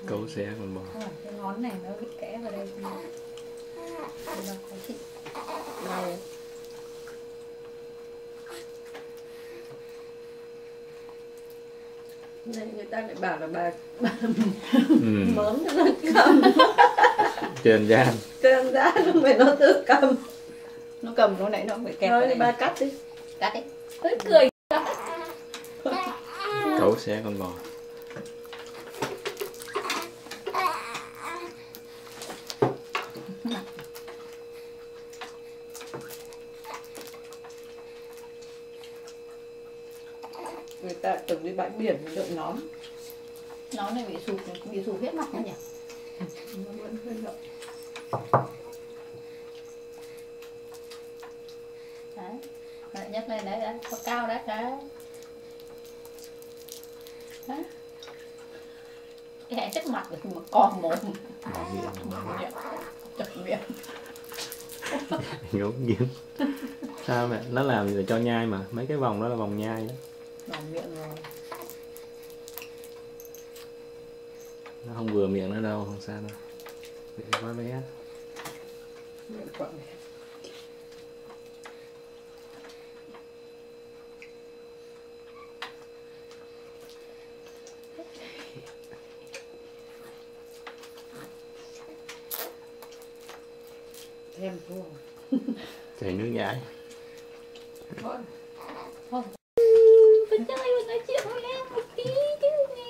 Cấu xé con bò. Cái ngón này nó bị kẽ vào đây thì nó khó chịu. Đau. Này người ta lại bảo là bà mớm cho nó cầm. Trơn gian. Trơn ra không phải nó tự cầm. Nó cầm nó nãy nó phải kẹp Thôi vào thì đây. bà cắt đi. Cắt đi. Hơi cười. Cấu xé con bò. Người ta tưởng đi bãi biển đợi nón. Nó này bị sụp hết mặt nữa nhỉ? Nó vẫn hơi rộng. Đấy. Đấy, nhấc lên đấy, đấy. Có cao đấy, đấy. Đấy. Cái hẹ trước mặt rồi mà còn mồm. Bỏ miệng. Miệng. Chật miệng. Ngấu nghiến. Sao mẹ? Nó làm gì để cho nhai mà. Mấy cái vòng đó là vòng nhai đó. Còn miệng rồi. Nó không vừa miệng nữa đâu, không sao đâu. Miệng quá bé. Miệng quặn này. Thêm vô. Chảy nước nhái. Thôi. Thôi. Tôi chơi và nói chuyện với em một tí chứ nè.